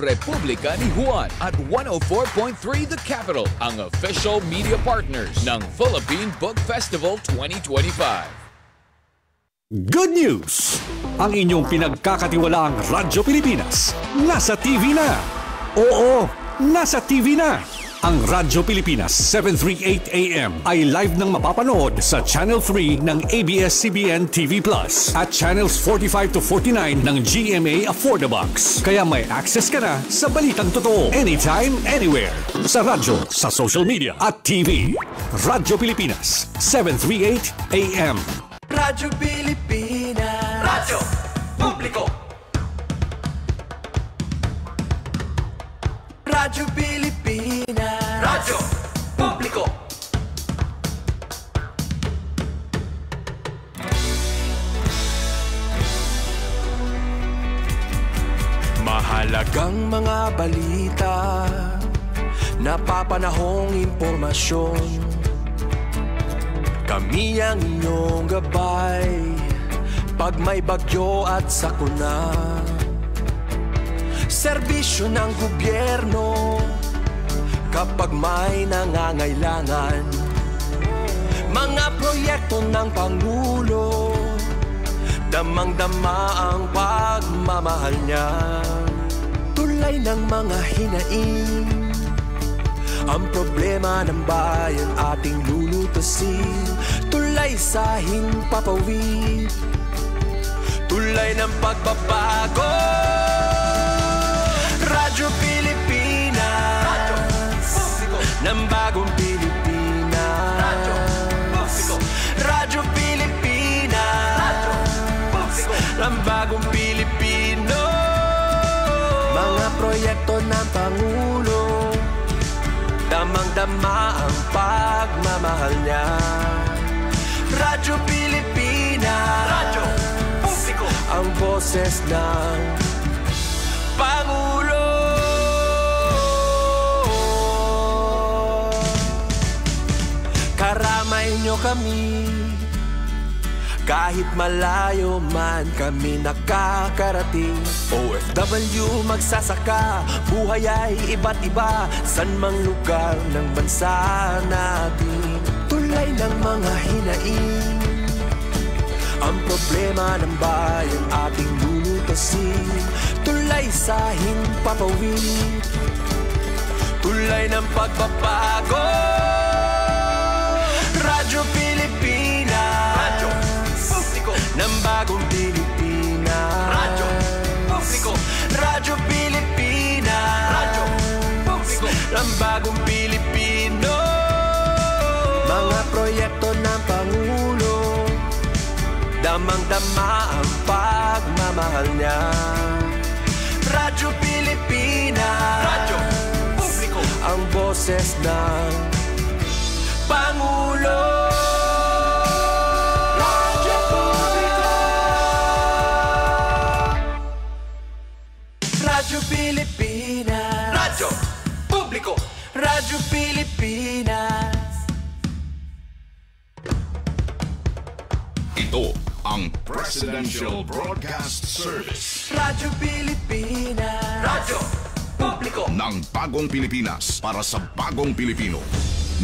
Republika ni Juan at 104.3 The Capital, ang official media partners ng Philippine Book Festival 2025. Good news! Ang inyong pinagkakatiwalaang Radyo Pilipinas nasa TV na. Oo, nasa TV na. Ang Radyo Pilipinas 738 AM ay live nang mapapanood sa Channel 3 ng ABS-CBN TV Plus at Channels 45 to 49 ng GMA Affordabox. Kaya may access ka na sa balitang totoo anytime, anywhere. Sa radyo, sa social media at TV. Radyo Pilipinas 738 AM. Radyo Pilipinas. Radyo Publiko. Radyo Pilipinas. Radyo Publiko. Mahalagang mga balita, napapanahong impormasyon. Kami ang inyong gabay pag may bagyo at sakuna. Serbisyo ng gobyerno kapag may nangangailangan. Mga proyekto ng Pangulo, damang-dama ang pagmamahal niya. Tulay ng mga hinaing, ang problema ng bayan ating lulutasin. Tulay sa himpapawid, tulay ng pagbabago. Radyo Pilipinas, Radyo Publiko ng bagong Pilipinas. Radyo Publiko, Radyo Pilipinas, Radyo Publiko ng bagong Pilipino. Mga proyekto ng Pangulo, damang-dama ang pagmamahal niya. Radyo Pilipinas, Radyo Publiko, ang boses ng Pangulo. Karamay nyo kami, kahit malayo man kami nakakarating. OFW magsasaka, buhay ay iba't iba, san mang lugar ng bansa natin. Tulay ng mga hinaing, ang problema ng bayan ating lulutasin. Tulay sa himpapawid, tulay ng pagbabago. Radyo Pilipinas, Radyo Publiko ng bagong Pilipinas. Radyo Publiko, Radyo Pilipinas, Radyo Publiko ng bagong Pilipino. Mga proyekto ng Pangulo, damang-dama ang pagmamahal niya. Radyo Pilipinas, Radyo Publiko, ang boses ng Pangulo. Radyo Publiko, Radyo Pilipinas, Radyo Publiko, Radyo Pilipinas. Ito ang Presidential Broadcast Service. Radyo Pilipinas, Radyo Publiko ng bagong Pilipinas para sa bagong Pilipino.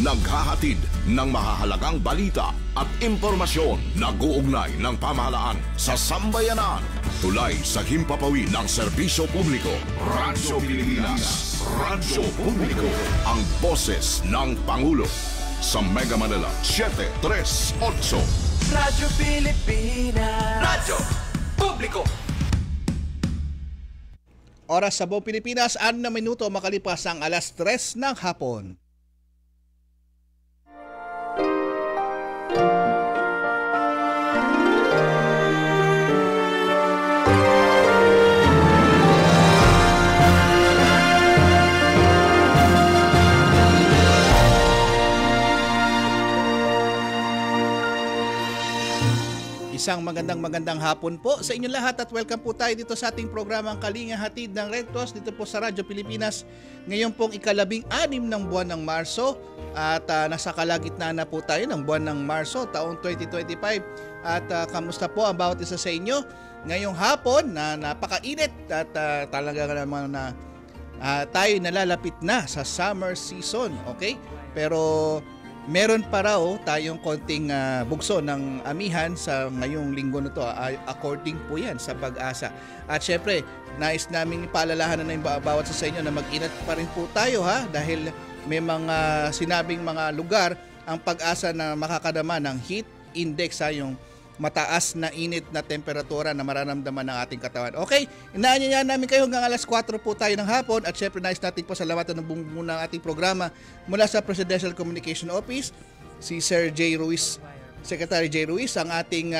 Naghahatid ng mahahalagang balita at impormasyon na guugnay ng pamahalaan sa sambayanan. Tulay sa himpapawid ng serbisyo publiko. Radyo Pilipinas, Radyo Publiko, ang boses ng Pangulo. Sa Mega Manila, 738. Radyo Pilipinas, Radyo Publiko. Oras sa buong Pilipinas, 6 na minuto makalipas ang alas 3 ng hapon. Isang magandang hapon po sa inyong lahat at welcome po tayo dito sa ating programang Kalinga Hatid ng Red Cross dito po sa Radyo Pilipinas. Ngayon pong ika-16 ng buwan ng Marso at nasa kalagitnaan na po tayo ng buwan ng Marso taong 2025. At kamusta po ang bawat isa sa inyo ngayong hapon na napakainit at talaga naman na tayo nalalapit na sa summer season, okay? Pero meron pa raw tayong konting bugso ng amihan sa ngayong linggo na to, according po yan sa Pag-asa. At syempre, nais namin ipaalalahanan na yung bawat sa inyo na mag-ingat pa rin po tayo ha, dahil may mga sinabing mga lugar ang Pag-asa na makakadama ng heat index, yung mataas na init na temperatura na mararamdaman ng ating katawan. Okay, inaanyayahan namin kayo hanggang alas 4 po tayo ng hapon at syempre nais natin po salamatan ng buong muna ang ating programa mula sa Presidential Communication Office, si Sir J. Ruiz, Secretary J. Ruiz, ang ating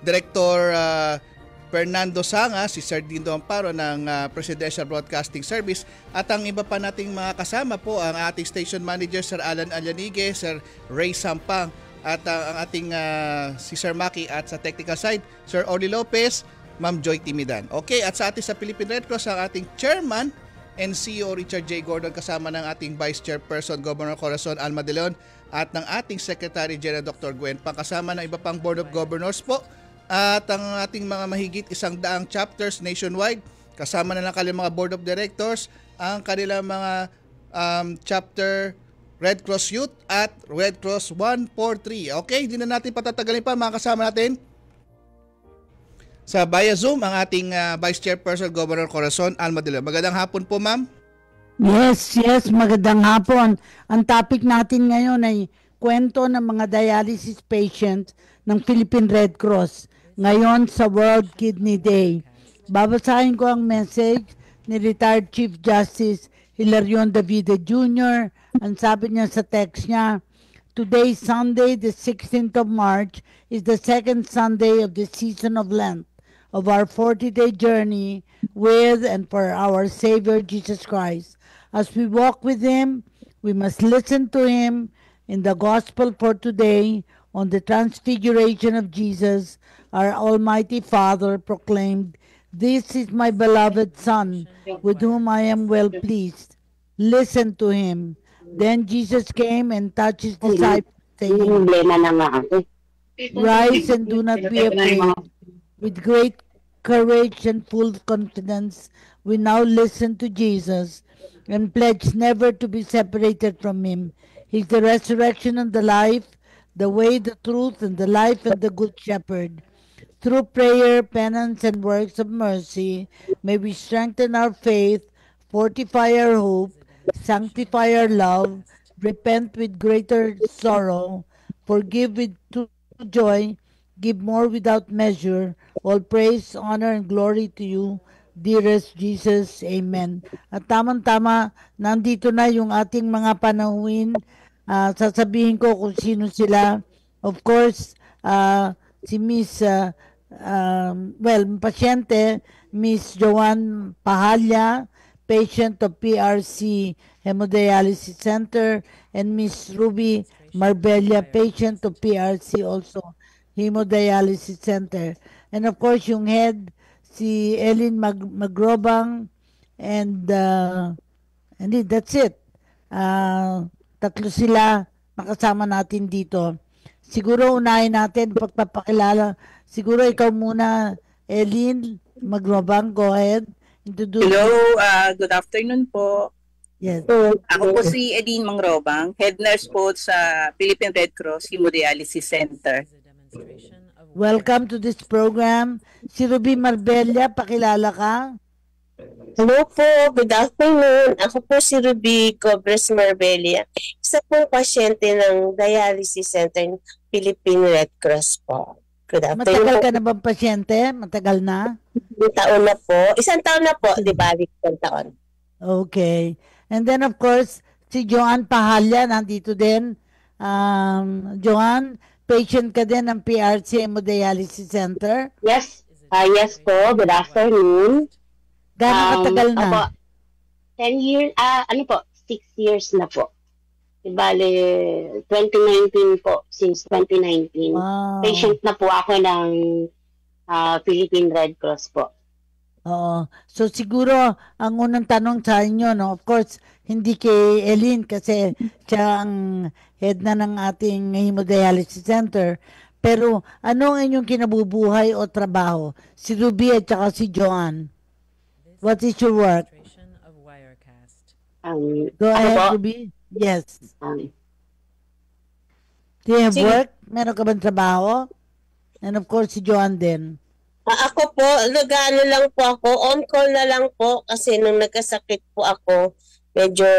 Director Fernando Sanga, si Sir Dindo Amparo ng Presidential Broadcasting Service at ang iba pa nating mga kasama po ang ating Station Manager Sir Alan Alanigue, Sir Ray Sampang, at ang ating si Sir Maki at sa technical side, Sir Oli Lopez, Ma'am Joy Timidan. Okay, at sa ating sa Philippine Red Cross, ang ating Chairman and CEO Richard J. Gordon kasama ng ating Vice Chairperson Governor Corazon Alma de Leon at ng ating Secretary General Dr. Gwen Pang, kasama ng iba pang Board of Governors po at ang ating mga mahigit 100 chapters nationwide, kasama na ng kanilang mga Board of Directors, ang kanilang mga chapter Red Cross Youth at Red Cross 143. Okay, hindi na natin patatagalin pa mga kasama natin. Sa via Zoom, ang ating Vice Chairperson Governor Corazon Alma de Leon. Magandang hapon po, ma'am. Yes, magandang hapon. Ang topic natin ngayon ay kwento ng mga dialysis patients ng Philippine Red Cross ngayon sa World Kidney Day. Babasahin ko ang message ni retired Chief Justice Hilarion Davide Jr. Ang sabi niya sa text niya, today, Sunday, the 16th of March, is the second Sunday of the season of Lent, of our 40-day journey with and for our Savior Jesus Christ. As we walk with Him, we must listen to Him. In the Gospel for today, on the Transfiguration of Jesus, our Almighty Father proclaimed, "This is my beloved Son, with whom I am well pleased. Listen to Him." Then Jesus came and touched His disciples, saying, "Rise and do not be afraid." With great courage and full confidence, we now listen to Jesus and pledge never to be separated from Him. He's the resurrection and the life, the way, the truth, and the life, and the good shepherd. Through prayer, penance, and works of mercy, may we strengthen our faith, fortify our hope, sanctify our love, repent with greater sorrow, forgive with true joy, give more without measure. All praise, honor, and glory to you, dearest Jesus. Amen. At tamang-tama, nandito na yung ating mga panahuin. Sasabihin ko kung sino sila. Of course, si Miss, pasyente, Miss Joanne Pahalya, patient of PRC Hemodialysis Center, and Miss Ruby Marbella, patient of PRC also Hemodialysis Center. And of course, yung head, si Ellen Magrobang, and that's it. Tatlo sila makasama natin dito. Siguro unahin natin pagpapakilala. Siguro ikaw muna, Ellen Magrobang, go ahead. Hello, good afternoon po. Yes. Ako po si Edine Mangrobang, head nurse po sa Philippine Red Cross Hemodialysis Center. Welcome to this program. Si Ruby Marbella, pakilala ka. Hello po, good afternoon. Ako po si Ruby Cobres Marbella, isa pong pasyente ng Dialysis Center ng Philippine Red Cross po. Good afternoon. Matagal ka na bang pasyente? Matagal na? Isang taon na po, di ba? Isang taon. Okay. And then of course, si Joanne Pahalya nandito din. Joanne, patient ka din ng PRC Hemodialysis Center? Yes. Yes po. Good afternoon. Gano'ng katagal na? Opo, 10 years, 6 years na po. Bale, 2019 po, since 2019. Wow. Patient na po ako ng Philippine Red Cross po. Oo. So siguro, ang unang tanong sa inyo, no, of course, hindi kay Eileen kasi siya ang head na ng ating Hemodialysis Center. Pero ano ang inyong kinabubuhay o trabaho? Si Ruby at saka si Joanne? What is your work? Go Ako ahead, po, Ruby. Yes. um, Do you have Sige. work? Meron ka bang trabaho? And of course, si Joanne din. Ako po, nag-ano lang po ako, on call na lang po kasi nung nagkasakit po ako, medyo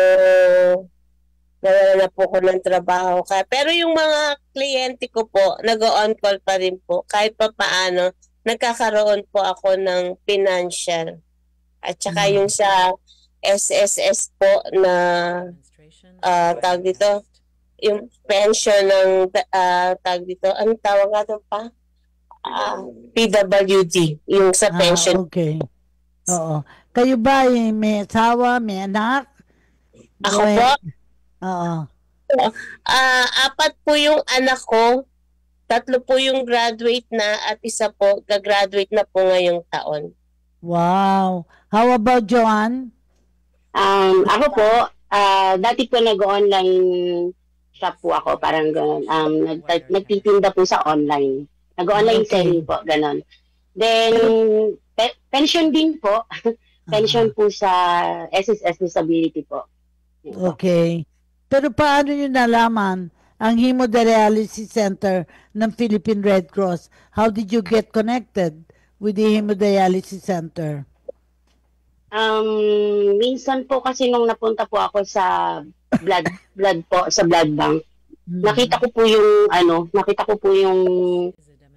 nawala na po ko ng trabaho. Pero yung mga kliyente ko po, nag-on call pa rin po. Kahit pa paano, nagkakaroon po ako ng financial. At saka yung sa SSS po na tawag dito, yung pension ng tawag dito, anong tawag nga doon pa? PWD, yung sa pension. Okay. Oo. Kayo ba may asawa, may anak? Ako po, Oo. 4 po yung anak ko, 3 po yung graduate na at 1 po gagraduate na po ngayong taon. Wow. How about Joanne? ako po, dati po nag-online shop po ako, parang gano'n. Nagtitinda po sa online. Nag-online selling po, gano'n. Then, pension din po. Pension po sa SSS Disability po. Okay. Pero paano nyo nalaman ang Hemodialysis Center ng Philippine Red Cross? How did you get connected with the Hemodialysis Center? Minsan po kasi nung napunta po ako sa blood po, sa blood bank, nakita ko po yung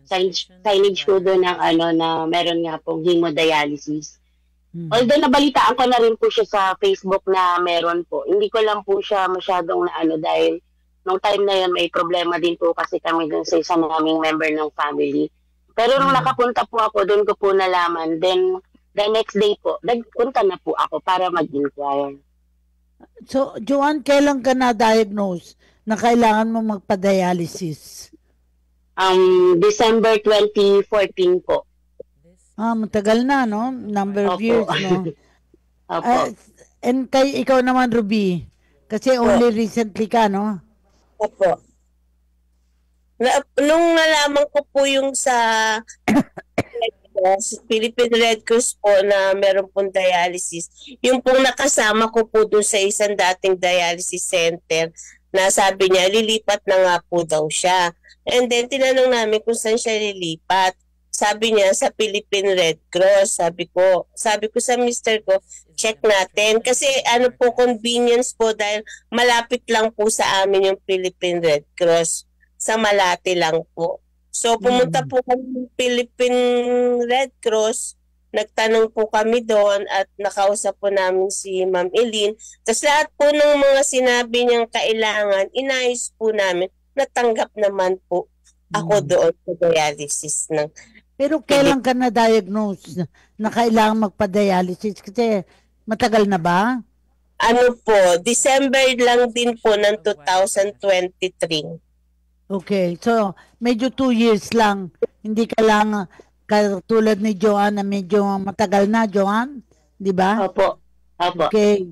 signage ko doon ng na meron nga pong hemodialysis. Although nabalitaan ko na rin po siya sa Facebook na meron po. Hindi ko lang po siya masyadong dahil nung time na yun may problema din po kasi kami dun sa isa naming member ng family. Pero nung nakapunta po ako, doon ko po nalaman. Then the next day po, nagpunta na po ako para mag-inquire. So, Joanne, kailan ka na-diagnose na kailangan mo magpa-dialysis? December 2014 po. Matagal na, no? Number of years, no? Opo. And ikaw naman, Ruby, kasi only recently ka, no? Opo. Nung nalaman ko po yung sa Philippine Red Cross po na meron pong dialysis, yung pong nakasama ko po doon sa isang dating dialysis center na sabi niya, lilipat na nga po daw siya. And then, tinanong namin kung saan siya lilipat. Sabi niya, sa Philippine Red Cross. Sabi ko sa mister ko, check natin. Kasi convenience po dahil malapit lang po sa amin yung Philippine Red Cross. Sa Malate lang po. So, pumunta po kami ng Philippine Red Cross. Nagtanong po kami doon at nakausap po namin si Ma'am Eileen. Tapos lahat po ng mga sinabi niyang kailangan, inayos po namin. Natanggap naman po ako doon sa dialysis ng. Pero kailan ka na-diagnose na kailangan magpa-dialysis? Kasi matagal na ba? December lang din po ng 2023. Okay, so medyo 2 years lang. Hindi ka lang katulad ni Joanne na medyo matagal na, Joanne? Di ba? Opo. Okay.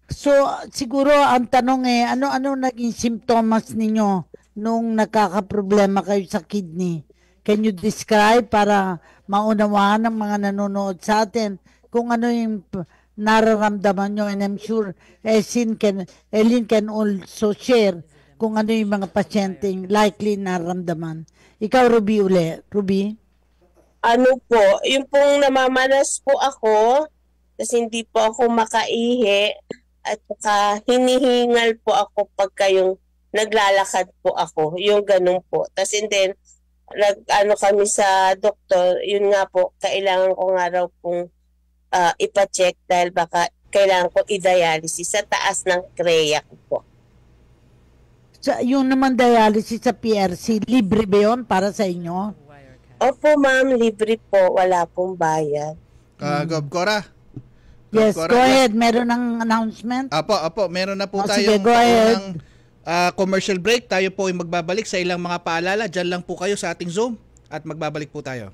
So, siguro ang tanong ano naging symptoms ninyo nung nakakaproblema kayo sa kidney? Can you describe para maunawaan ng mga nanonood sa atin kung ano yung nararamdaman nyo? And I'm sure Eileen can also share kung ano yung mga pasyenteng likely nararamdaman. Ikaw, Ruby, uli. Ruby? Yung pong namamanas po ako, kasi hindi po ako makaihi, at saka hinihingal po ako pagka yung naglalakad po ako, yung ganun po. Tapos and then, kami sa doktor, yun nga po, kailangan ko nga raw pong ipacheck dahil baka kailangan ko i-dialysis sa taas ng CREA ko po. So, yung naman dialysis sa PRC, libre ba yun para sa inyo? Opo ma'am, libre po, wala pong bayad. Gob Cora? Yes, go ahead. Meron ng announcement? Apo, meron na po sige, tayong go ahead. Commercial break. Tayo po ay magbabalik sa ilang mga paalala. Diyan lang po kayo sa ating Zoom at magbabalik po tayo.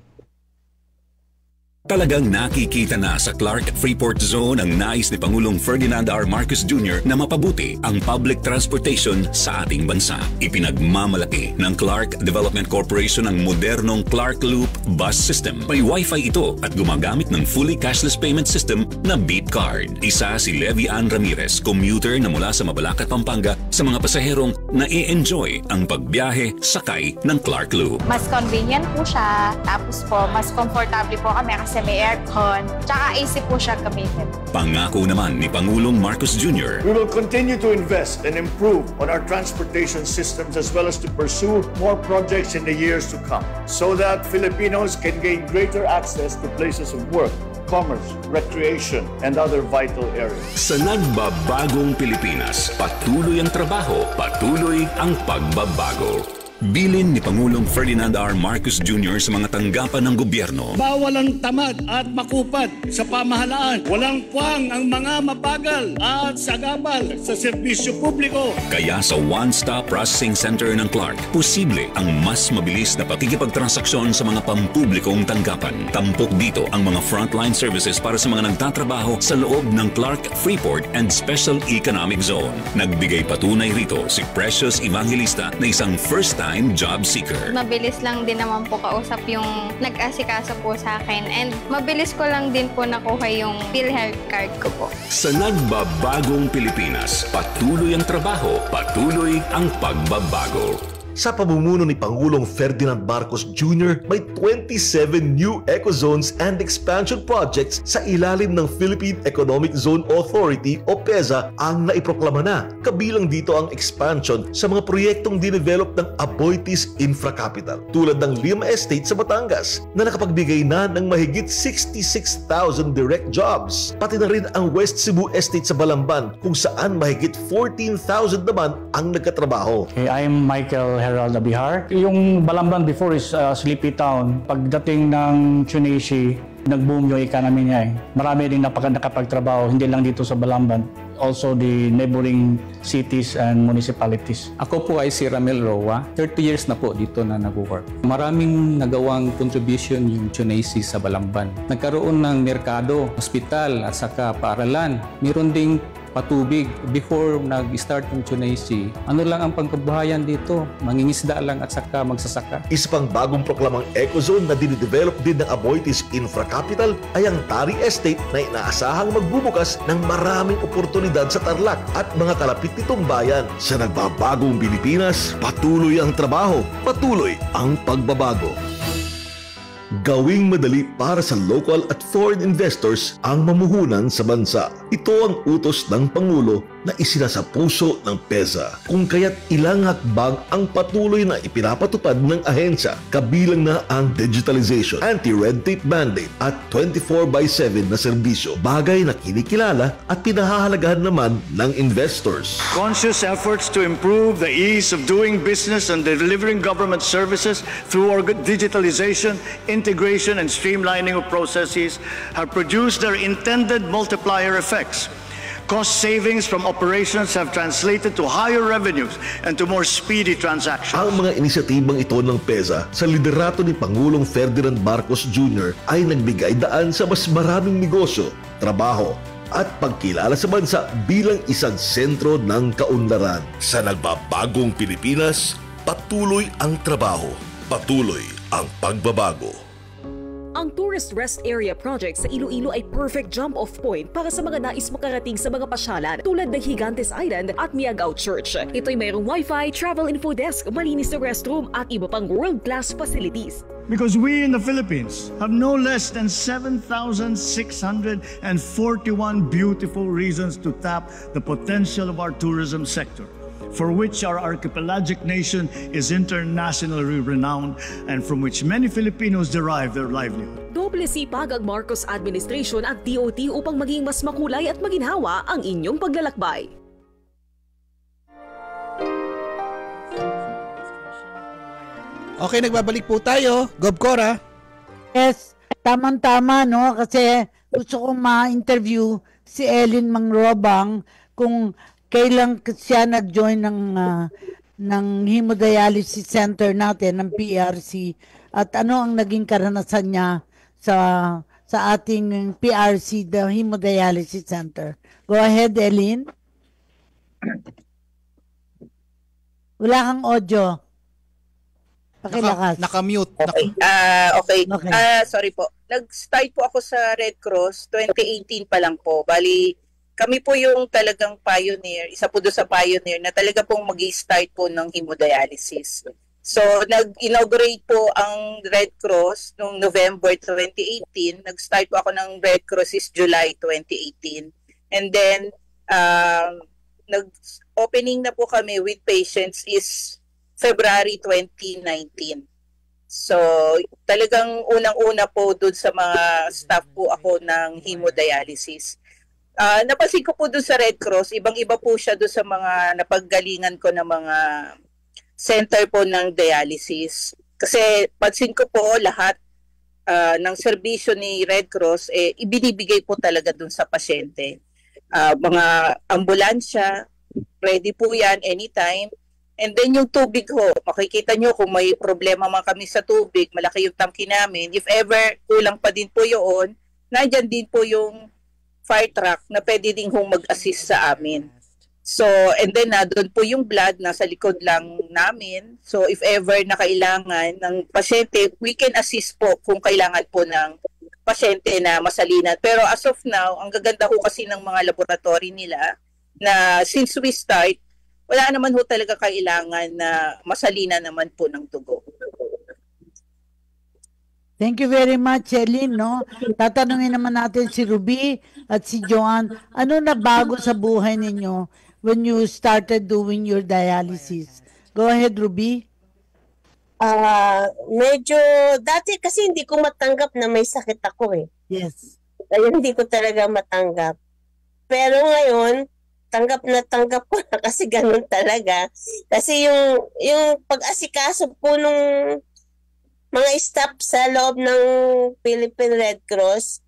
Talagang nakikita na sa Clark Freeport Zone ang nais ni Pangulong Ferdinand R. Marcos Jr. na mapabuti ang public transportation sa ating bansa. Ipinagmamalaki ng Clark Development Corporation ang modernong Clark Loop bus system. May Wi-Fi ito at gumagamit ng fully cashless payment system na Beep Card. Isa si Levi Ann Ramirez, commuter na mula sa Mabalacat, Pampanga, sa mga pasaherong na i-enjoy ang pagbiyahe sakay ng Clark Loop. Mas convenient po siya, tapos po mas comfortable po kami kasi may aircon, tsaka AC po siya gamitin. Pangako naman ni Pangulong Marcos Jr. We will continue to invest and improve on our transportation systems as well as to pursue more projects in the years to come so that Filipinos can gain greater access to places of work, commerce, recreation, and other vital areas. Sa nagbabagong Pilipinas, patuloy ang trabaho, patuloy ang pagbabago. Bilin ni Pangulong Ferdinand R. Marcos Jr. sa mga tanggapan ng gobyerno. Bawal ang tamad at makupad sa pamahalaan. Walang puwang ang mga mabagal at sagabal sa serbisyo publiko. Kaya sa One-Stop Processing Center ng Clark, posible ang mas mabilis na pakikipagtransaksyon sa mga pampublikong tanggapan. Tampok dito ang mga frontline services para sa mga nagtatrabaho sa loob ng Clark Freeport and Special Economic Zone. Nagbigay patunay rito si Precious Evangelista na isang first-time job seeker. Mabilis lang din naman po kausap yung nag-asikaso po sa akin and mabilis ko lang din po nakuha yung PhilHealth card ko po. Sa nagbabagong Pilipinas, patuloy ang trabaho, patuloy ang pagbabago. Sa pamumuno ni Pangulong Ferdinand Marcos Jr., may 27 new eco-zones and expansion projects sa ilalim ng Philippine Economic Zone Authority o PEZA ang naiproklama na. Kabilang dito ang expansion sa mga proyektong dinevelop ng Aboitiz Infra Capital, tulad ng Lima Estate sa Batangas na nakapagbigay na ng mahigit 66,000 direct jobs. Pati na rin ang West Cebu Estate sa Balamban kung saan mahigit 14,000 naman ang nagkatrabaho. Hey, I'm Michael Herald Abihar. Yung Balamban before is sleepy town. Pagdating ng Chunaishi, nag-boom yung economy niya. Marami rin nakapagtrabaho, hindi lang dito sa Balamban. Also the neighboring cities and municipalities. Ako po ay si Ramel Roa. 30 years na po dito na nag-work. Maraming nagawang contribution yung Chunaishi sa Balamban. Nagkaroon ng merkado, hospital at saka paaralan. Meron ding patubig before nag-start ng Chunaishi. Ano lang ang pangkabuhayan dito? Mangingisda lang at saka magsasaka. Isa pang bagong proklamang eco-zone na dinidevelop din ng Aboitiz Infra Capital ay ang Tari Estate na inaasahang magbubukas ng maraming oportunidad sa Tarlac at mga kalapit nitong bayan. Sa nagbabagong Pilipinas, patuloy ang trabaho, patuloy ang pagbabago. Gawing madali para sa local at foreign investors ang mamuhunan sa bansa. Ito ang utos ng Pangulo na isinasapuso ng PEZA. Kung kaya't ilang hakbang ang patuloy na ipinapatupad ng ahensya, kabilang na ang digitalization, anti-red tape mandate at 24/7 na serbisyo, bagay na kinikilala at pinahahalagahan naman ng investors. Conscious efforts to improve the ease of doing business and delivering government services through digitalization, integration, and streamlining of processes have produced their intended multiplier effects. Cost savings from operations have translated to higher revenues and to more speedy transactions. Ang mga inisyatibang ito ng PEZA sa liderato ni Pangulong Ferdinand Marcos Jr. ay nagbigay daan sa mas maraming negosyo, trabaho, at pagkilala sa bansa bilang isang sentro ng kaunlaran. Sa nagbabagong Pilipinas, patuloy ang trabaho, patuloy ang pagbabago. Ang Tourist Rest Area Project sa Iloilo ay perfect jump-off point para sa mga nais makarating sa mga pasyalan tulad ng Gigantes Island at Miagao Church. Ito'y mayroong Wi-Fi, travel info desk, malinis na restroom at iba pang world-class facilities. Because we in the Philippines have no less than 7,641 beautiful reasons to tap the potential of our tourism sector, for which our archipelagic nation is internationally renowned and from which many Filipinos derive their livelihood. Doble sipag ang Marcos Administration at DOT upang maging mas makulay at maginhawa ang inyong paglalakbay. Okay, nagbabalik po tayo. Gob Cora. Yes, tamang-tama, no? Kasi gusto kong ma-interview si Ellen Mangrobang kung kailan siya nag-join ng hemodialysis center natin, ng PRC, at ano ang naging karanasan niya sa ating PRC, the Hemodialysis Center. Go ahead, Eileen. Wala kang audio. Pakilakas. Naka-mute. Okay. Sorry po. Nag-start po ako sa Red Cross 2018 pa lang po. Bali, kami po yung talagang pioneer, isa po doon sa pioneer na talaga pong mag-i-start po ng hemodialysis. So, nag-inaugurate po ang Red Cross noong November 2018. Nag-start po ako ng Red Cross is July 2018. And then, nag-opening na po kami with patients is February 2019. So, talagang unang-una po doon sa mga staff po ako ng hemodialysis. Napansin ko po doon sa Red Cross, ibang-iba po siya doon sa mga napaggalingan ko na mga center po ng dialysis. Kasi pansin ko po lahat ng serbisyo ni Red Cross, ibinibigay po talaga doon sa pasyente. Mga ambulansya, ready po yan anytime. And then yung tubig ho, makikita nyo kung may problema man kami sa tubig, malaki yung tangki namin. If ever kulang pa din po yun, nandyan din po yung fire truck na pwede din hong mag-assist sa amin. So, and then doon po yung blood, nasa likod lang namin. So, if ever na kailangan ng pasyente, we can assist po kung kailangan po ng pasyente na masalinan. Pero as of now, ang gaganda ho kasi ng mga laboratory nila na since we start, wala naman ho talaga kailangan na masalinan naman po ng dugo. Thank you very much, Eileen. No? Tatanungin naman natin si Ruby at si Joanne. Ano na bago sa buhay ninyo when you started doing your dialysis? Go ahead, Ruby. Medyo, dati kasi hindi ko matanggap na may sakit ako eh. Yes. Ayun, hindi ko talaga matanggap. Pero ngayon, tanggap ko na kasi ganun talaga. Kasi yung pag-asikaso po nung mga staff sa loob ng Philippine Red Cross,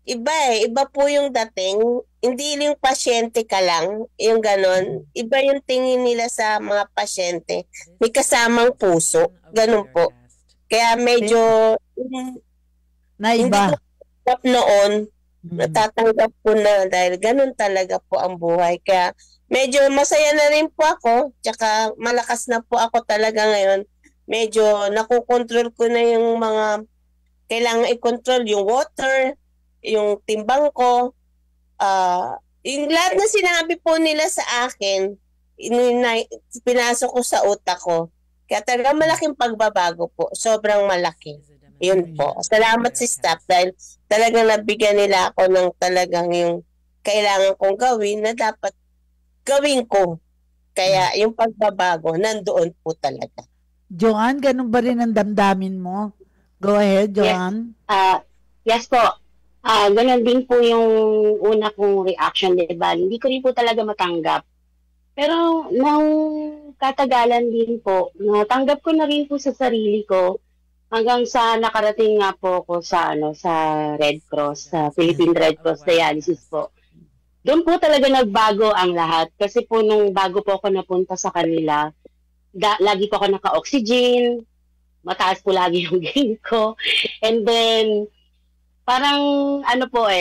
iba po yung dating. Hindi yung pasyente ka lang, yung ganon. Iba yung tingin nila sa mga pasyente. May kasamang puso, ganun po. Kaya medyo naiba. Hindi ko noon, natatanggap po na dahil ganun talaga po ang buhay. Kaya medyo masaya na rin po ako, tsaka malakas na po ako talaga ngayon. Medyo nakokontrol ko na yung mga kailangan i-control, yung water, yung timbang ko. Yung lahat na sinabi po nila sa akin, pinasok ko sa utak ko. Kaya talaga malaking pagbabago po. Sobrang malaki. Yun po. Salamat si staff dahil talagang nabigyan nila ako ng talagang yung kailangan kong gawin na dapat gawin ko. Kaya yung pagbabago, nandoon po talaga. Joanne, ganun ba rin ang damdamin mo? Go ahead, Joanne. Yes po. Ganun din po yung una kong reaction, diba? Hindi ko rin po talaga matanggap. Pero nang katagalan din po, natanggap ko na rin po sa sarili ko hanggang sa nakarating nga po ako sa Red Cross, sa Philippine Red Cross Dialysis po. Doon po talaga nagbago ang lahat kasi po nung bago po ako napunta sa kanila, lagi po ako naka-oxygen, mataas po lagi yung gain ko. And then, parang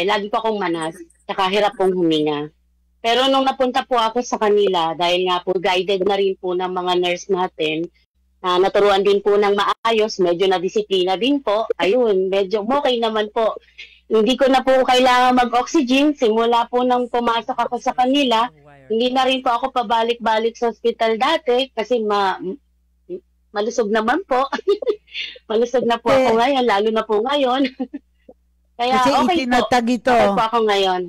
lagi po akong manas, saka hirap pong huminga. Pero nung napunta po ako sa kanila, dahil nga po guided na rin po ng mga nurse natin, naturuan din po ng maayos, medyo na-disiplina din po, ayun, medyo okay naman po. Hindi ko na po kailangan mag-oxygen, simula po nang pumasok ako sa kanila, hindi na rin po ako pabalik-balik sa hospital dati kasi malusog naman po. Malusog na po ako ngayon, lalo na po ngayon. Kaya kasi okay itinatag ito. Okay po ako ngayon.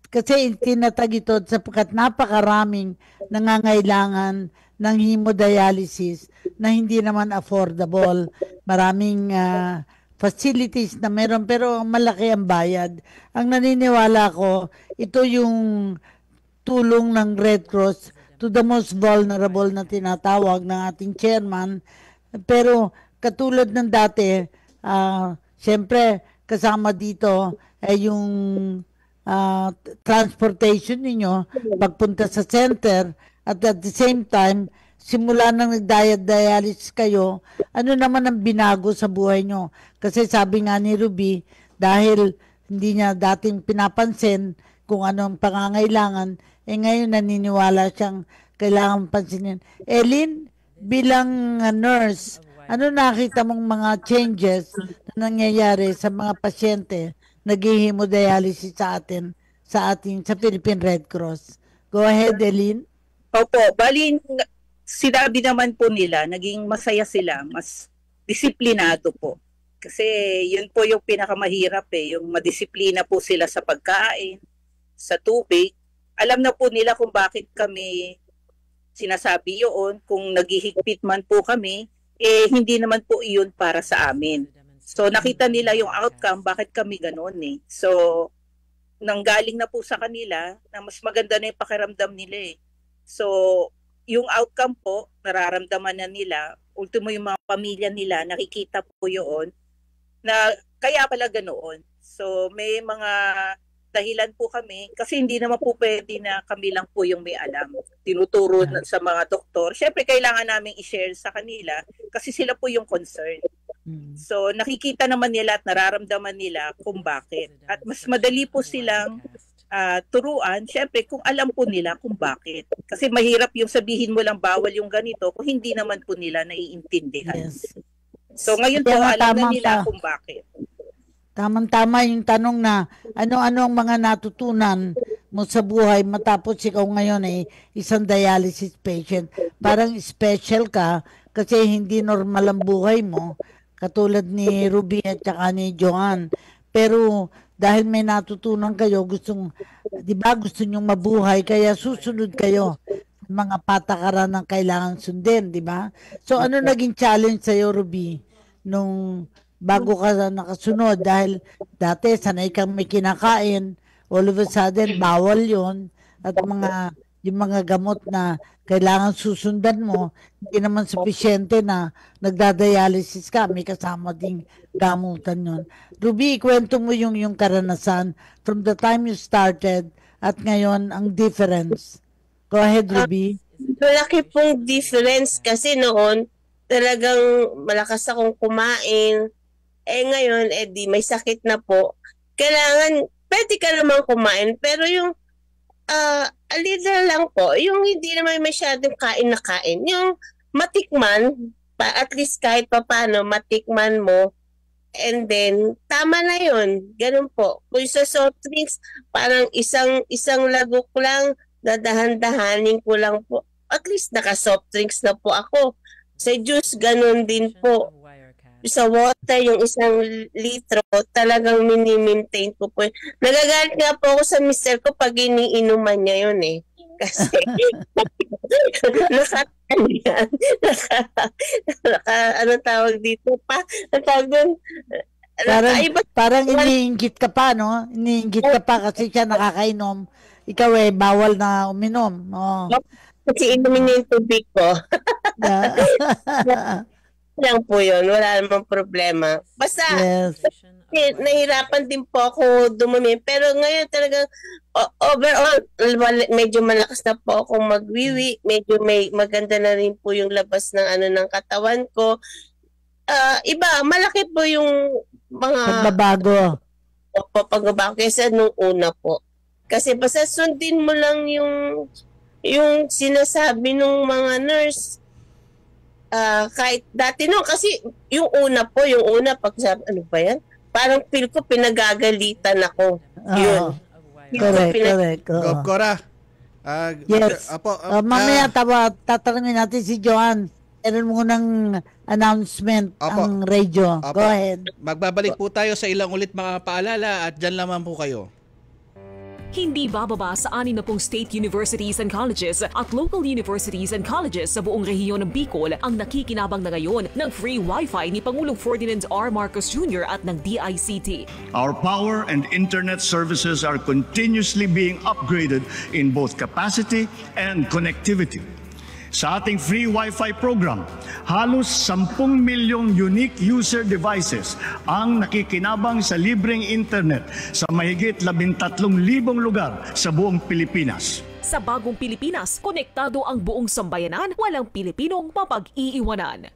Kasi itinatag ito sapagkat napakaraming nangangailangan ng hemodialysis na hindi naman affordable. Maraming facilities na meron pero malaki ang bayad. Ang naniniwala ko, ito yung tulong ng Red Cross to the most vulnerable na tinatawag ng ating chairman. Pero katulad ng dati, siyempre kasama dito ay yung transportation ninyo pagpunta sa center at the same time, simula nang nag-dialysis kayo, ano naman ang binago sa buhay nyo? Kasi sabi nga ni Ruby, dahil hindi niya dating pinapansin kung ano ang pangangailangan, ngayon naniniwala siyang kailangan pansinin. Elin, bilang nurse, ano nakita mong mga changes na nangyayari sa mga pasyente nag-hemodialysis sa Philippine Red Cross? Go ahead, Elin. Opo, bali, sinabi naman po nila, naging masaya sila, mas disiplinado po. Kasi yun po yung pinakamahirap yung madisiplina po sila sa pagkain, sa tubig. Alam na po nila kung bakit kami sinasabi yun, kung naghihigpit man po kami, hindi naman po iyon para sa amin. So nakita nila yung outcome, bakit kami ganoon So nanggaling na po sa kanila na mas maganda na yung pakiramdam nila So yung outcome po, nararamdaman na nila, ultimo yung mga pamilya nila, nakikita po yun, na kaya pala ganoon. So may mga dahilan po kami, kasi hindi naman po pwede na kami lang po yung may alam. Tinuturo sa mga doktor. Siyempre, kailangan namin i-share sa kanila kasi sila po yung concern. So, nakikita naman nila at nararamdaman nila kung bakit. At mas madali po silang turuan, siyempre, kung alam po nila kung bakit. Kasi mahirap yung sabihin mo lang bawal yung ganito kung hindi naman po nila naiintindihan. Yes. So, ngayon po, alam na nila kung bakit. Tama-tama yung tanong na ano-ano ang mga natutunan mo sa buhay matapos ikaw ngayon isang dialysis patient. Parang special ka kasi hindi normal ang buhay mo katulad ni Ruby at saka ni Joanne. Pero dahil may natutunan kayo, gusto nyong mabuhay kaya susunod kayo mga patakaran ng kailangan sundin, di ba? So ano naging challenge sa'yo, Ruby, nung bago ka nakasunod? Dahil dati sanay kang may kinakain, all of a sudden bawal yon at yung mga gamot na kailangan susundan mo, hindi naman sufisyente na nagdadialysis ka, may kasama ding gamutan yon. Ruby, kwento mo yung karanasan from the time you started at ngayon ang difference. Go ahead, Ruby. Malaki pong difference kasi noon talagang malakas akong kumain. Ngayon, di may sakit na po. Kailangan, pwede ka naman kumain, pero yung a little lang po, yung hindi naman masyadong kain na kain. Yung matikman, at least kahit pa paano, matikman mo, and then, tama na yun. Ganun po. Kung sa soft drinks, parang isang lagok lang, dadahan-dahanin ko lang po. At least naka-soft drinks na po ako. Sa juice, ganun din po. Sa water, yung 1 litro, talagang mini-maintain ko po. Nagagalit nga po ako sa mister ko pag iniinuman niya yun Kasi, ano tawag dito pa? Ang tawag doon? Parang iniinggit ka pa, no? Iniinggit ka pa kasi siya nakakainom. Ikaw bawal na uminom. Kasi inumin yung tubig ko. Lang po yun, wala namang problema. Basta, nahirapan din po ako dumumi. Pero ngayon talagang, overall, medyo malakas na po akong magwiwi. Medyo maganda na rin po yung labas ng katawan ko. Iba, malaki po yung mga pagbabago. Pagbabago kaysa nung una po. Kasi basta sundin mo lang yung sinasabi ng mga nurse. Kahit dati kasi yung una pag sabi, ano ba yan? Parang feel ko pinagagalitan ako. Yun. Correct. Cora. Yes. Mamaya tatanungin natin si Joanne. Meron mo ng announcement ang radio. Go ahead. Magbabalik po tayo sa ilang ulit mga paalala at dyan lamang po kayo. Hindi bababa sa 60 state universities and colleges at local universities and colleges sa buong rehiyon ng Bicol ang nakikinabang na ngayon ng free Wi-Fi ni Pangulong Ferdinand R. Marcos Jr. at ng DICT. Our power and internet services are continuously being upgraded in both capacity and connectivity. Sa ating free Wi-Fi program, halos 10 milyong unique user devices ang nakikinabang sa libreng internet sa mahigit 13,000 lugar sa buong Pilipinas. Sa bagong Pilipinas, konektado ang buong sambayanan, walang Pilipinong mapag-iiwanan.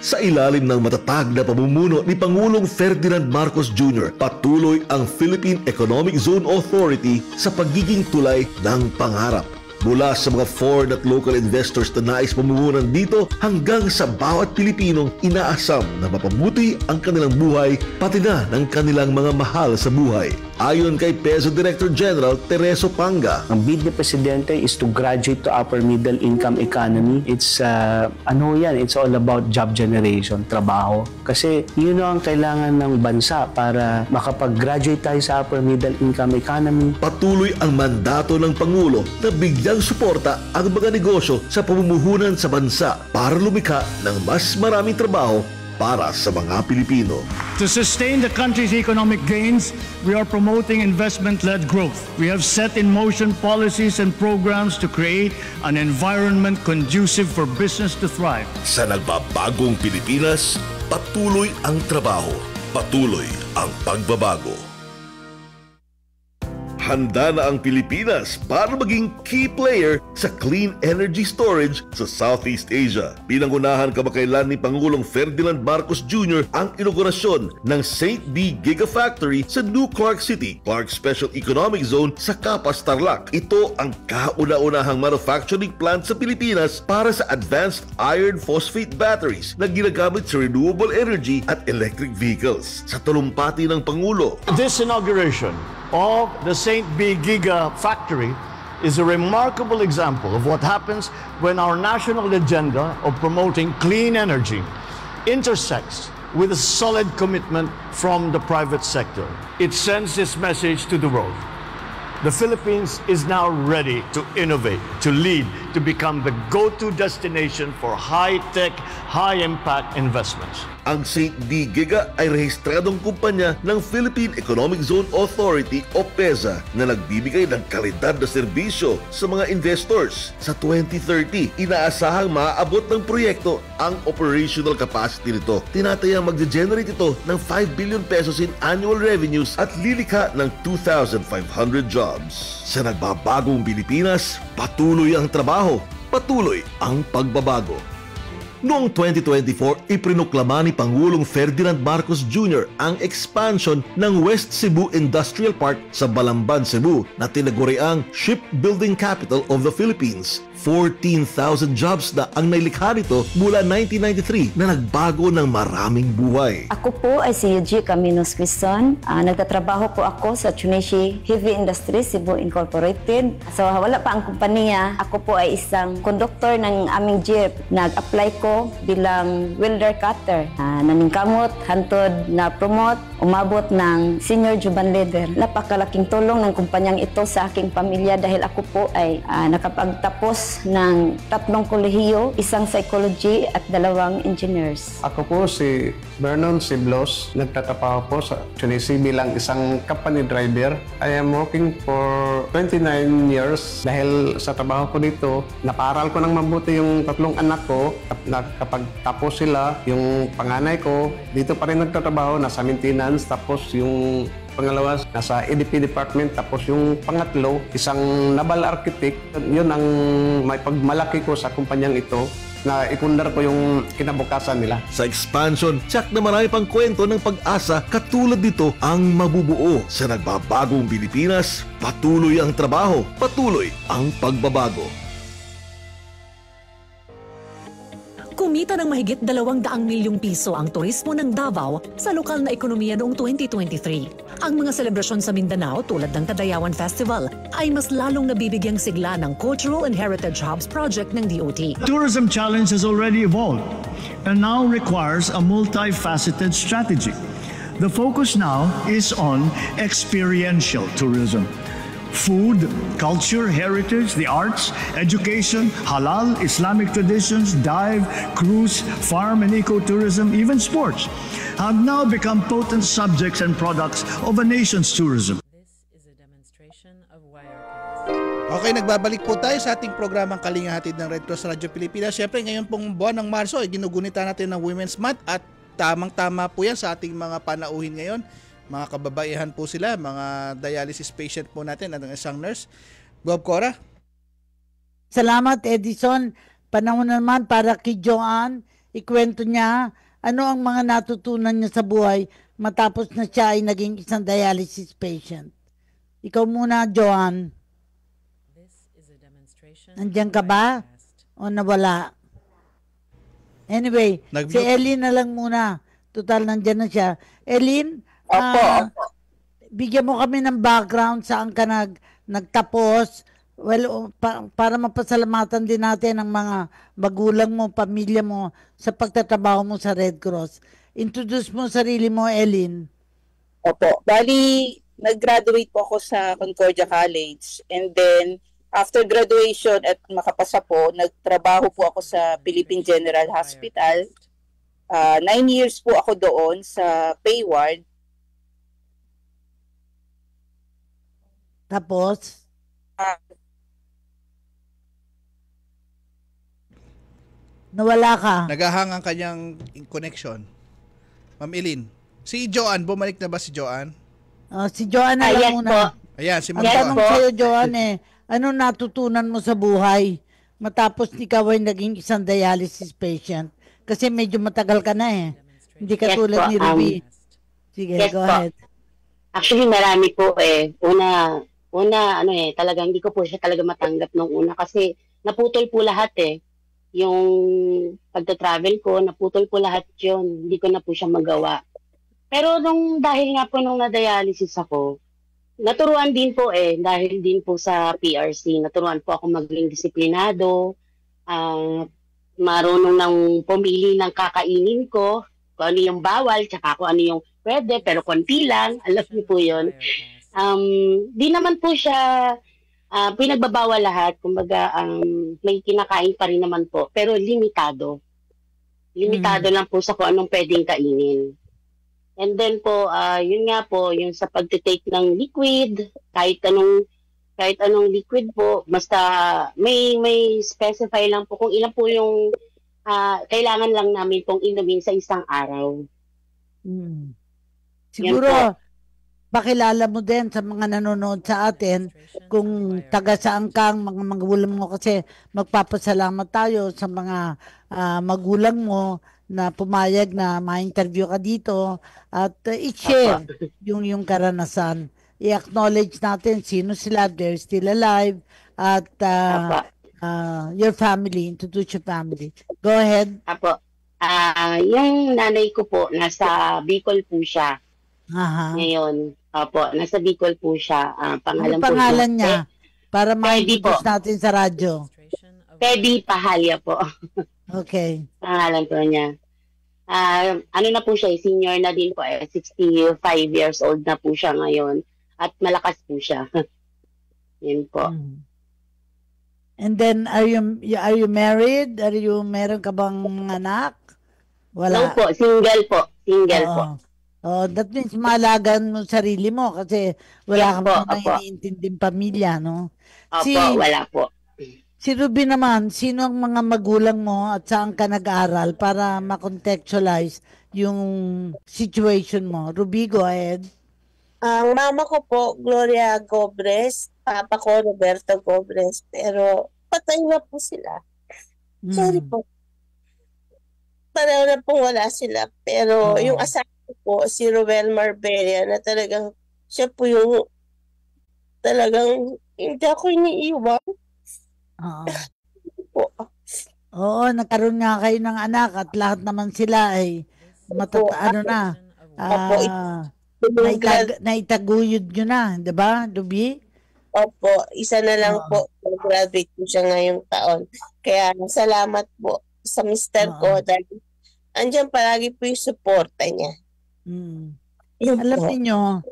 Sa ilalim ng matatag na pamumuno ni Pangulong Ferdinand Marcos Jr., patuloy ang Philippine Economic Zone Authority sa pagiging tulay ng pangarap. Mula sa mga foreign at local investors na nais pamumunan dito hanggang sa bawat Pilipinong inaasam na mapabuti ang kanilang buhay pati na ng kanilang mga mahal sa buhay. Ayon kay PEZO Director General Tereso Panga, ang bid ni Presidente is to graduate to upper middle income economy. It's it's all about job generation, trabaho. Kasi yun ang kailangan ng bansa para makapag-graduate tayo sa upper middle income economy. Patuloy ang mandato ng Pangulo na bigyang suporta ang mga negosyo sa pamumuhunan sa bansa para lumikha ng mas maraming trabaho para sa mga Pilipino. To sustain the country's economic gains, we are promoting investment-led growth. We have set in motion policies and programs to create an environment conducive for business to thrive. Sa nagbabagong Pilipinas, patuloy ang trabaho, patuloy ang pagbabago. Handa na ang Pilipinas para maging key player sa clean energy storage sa Southeast Asia. Pinangunahan kamakailan ni Pangulong Ferdinand Marcos Jr. ang inaugurasyon ng St. B Gigafactory sa New Clark City, Clark Special Economic Zone sa Capas, Tarlac. Ito ang kauna-unahang manufacturing plant sa Pilipinas para sa advanced iron phosphate batteries na ginagamit sa renewable energy at electric vehicles. Sa talumpati ng Pangulo, This inauguration of the St. B Gigafactory is a remarkable example of what happens when our national agenda of promoting clean energy intersects with a solid commitment from the private sector. It sends this message to the world. The Philippines is now ready to innovate, to lead, to become the go-to destination for high-tech, high-impact investments. Ang St. B Giga ay rehistradong kumpanya ng Philippine Economic Zone Authority o PEZA na nagbibigay ng kalidad na serbisyo sa mga investors. Sa 2030, inaasahang maaabot ng proyekto ang operational capacity nito. Tinatayang magge-generate ito ng 5 billion pesos in annual revenues at lilikha ng 2,500 jobs. Sa nagbabagong Pilipinas, patuloy ang trabaho, patuloy ang pagbabago. Noong 2024, iprinoklama ni Pangulong Ferdinand Marcos Jr. ang expansion ng West Cebu Industrial Park sa Balamban, Cebu na tinaguriang Shipbuilding Capital of the Philippines. 14,000 jobs na ang nailikha nito mula 1993 na nagbago ng maraming buhay. Ako po ay si Yuji Caminos Quezon. Nagtatrabaho po ako sa Chunichi Heavy Industries Cebu Incorporated. So wala pa ang kumpanya. Ako po ay isang conductor ng aming jeep. Nag-apply ko bilang welder cutter. Naningkamot, hantod na promote, umabot ng senior Juban leader. Napakalaking tulong ng kumpanyang ito sa aking pamilya dahil ako po ay nakapagtapos ng 3 kolehiyo, 1 psychology at 2 engineers. Ako po si Vernon Siblos. Nagtatrabaho po sa Chunichi bilang isang company driver. I am working for 29 years. Dahil sa trabaho ko dito, naparal ko ng mabuti yung 3 anak ko. Kapag tapos sila, yung panganay ko, dito pa rin nagtatrabaho, nasa maintenance. Tapos yung pangalawa, nasa EDP department. Tapos yung pangatlo, isang naval architect. Yun ang may pagmalaki ko sa kumpanyang ito na ikundar ko yung kinabukasan nila. Sa expansion, tiyak na marami pang kwento ng pag-asa katulad dito ang mabubuo. Sa nagbabagong Pilipinas, patuloy ang trabaho, patuloy ang pagbabago. Kumita ng mahigit 200 milyong piso ang turismo ng Davao sa lokal na ekonomiya noong 2023. Ang mga selebrasyon sa Mindanao tulad ng Tadayawan Festival ay mas lalong nabibigyang sigla ng Cultural and Heritage Hubs project ng DOT. Tourism Challenge has already evolved and now requires a multifaceted strategy. The focus now is on experiential tourism. Food, culture, heritage, the arts, education, halal, Islamic traditions, dive, cruise, farm and ecotourism, even sports have now become potent subjects and products of a nation's tourism. Okay, nagbabalik po tayo sa ating programang Kalinga Hatid ng Red Cross Radio Pilipinas. Siyempre, ngayon pong buwan ng Marso ay ginugunita natin ng Women's Month at tamang-tama po yan sa ating mga panauhin ngayon. Mga kababaihan po sila, mga dialysis patient po natin at ang isang nurse. Bob Cora. Salamat, Edison. Panahon naman para kay Joanne ikwento niya ano ang mga natutunan niya sa buhay matapos na siya ay naging isang dialysis patient. Ikaw muna, Joanne. Nandiyan ka ba? O nawala? Anyway, si Eileen na lang muna. Total, nandiyan na siya. Eileen, bigyan mo kami ng background saan ka nagtapos. Well, para mapasalamatan din natin ang mga magulang mo, pamilya mo sa pagtatrabaho mo sa Red Cross. Introduce mo sarili mo, Eileen. Opo. Bali, nag-graduate po ako sa Concordia College. And then, after graduation at makapasa po, nagtrabaho po ako sa Philippine General Hospital. 9 years po ako doon sa pay ward. Tapos? Nawala ka. Nagahang ang kanyang connection. Ma'am Eileen. Si Joanne, bumalik na ba si Joanne? Si Joanne na lang muna. Ayan, si Ma'am Joanne. Ang tanong sa'yo, Joanne, ano natutunan mo sa buhay matapos ikaw ay naging isang dialysis patient? Kasi medyo matagal ka na Hindi ka tulad ni Ruby. Sige, go ahead. Actually, marami po Una, talagang hindi ko po siya talaga matanggap nung una kasi naputol po lahat Yung pagta-travel ko, naputol po lahat yun. Hindi ko na po siya magawa. Pero dahil nga po nung na-dialysis ako, naturuan din po dahil din po sa PRC, naturuan po ako maging disiplinado, marunong ng pumili ng kakainin ko, kung ano yung bawal, tsaka kung ano yung pwede, pero konti lang, alam niyo po yun. Di naman po siya pinagbabawal lahat, kumbaga may kinakain pa rin naman po, pero limitado. Limitado lang po sa kung anong pwedeng kainin. And then po, yun nga po, yung sa pagtitake ng liquid, kahit anong liquid po, basta may specify lang po kung ilan po yung kailangan lang namin pong inumin sa isang araw. Siguro, pakilala mo din sa mga nanonood sa atin kung taga saan kang mga magulang mo kasi magpapasalamat tayo sa mga magulang mo na pumayag na ma-interview ka dito at i-share yung karanasan. I-acknowledge natin sino sila, they're still alive, at your family, introduce your family. Go ahead. Apo. Yung nanay ko po, nasa Bicol po siya. Ngayon, nasa Bicol po siya. Pangalan niya? Para ma-introduce natin sa radyo. Teddy Pahalya po. Okay. Pangalan po niya. Ano na po siya, senior na din po, 65 years old na po siya ngayon. At malakas po siya. Yun po. And then, are you married? Meron ka bang anak? Wala. No po, single po. Single po. That means malagan mo sarili mo kasi wala kang iniintinding pamilya, no? Wala po. Si Ruby naman, sino ang mga magulang mo at saan ka nag-aral para ma-contextualize yung situation mo? Ruby, go ahead. Ang mama ko po, Gloria Gobres. Papa ko, Roberto Gobres. Pero patay na po sila. Sorry po. Pareho na po wala sila. Pero yung asawa ko po, si Roel Marbella, na talagang siya po yung talagang hindi ako iniiwan. Oo, nagkaroon nga kayo ng anak at lahat naman sila ay naitaguyod nyo na, di ba, Ruby? Opo, isa na lang po, graduate po siya ngayong taon. Kaya salamat po sa mister ko dahil andyan palagi po yung suporta niya. Alam niyo,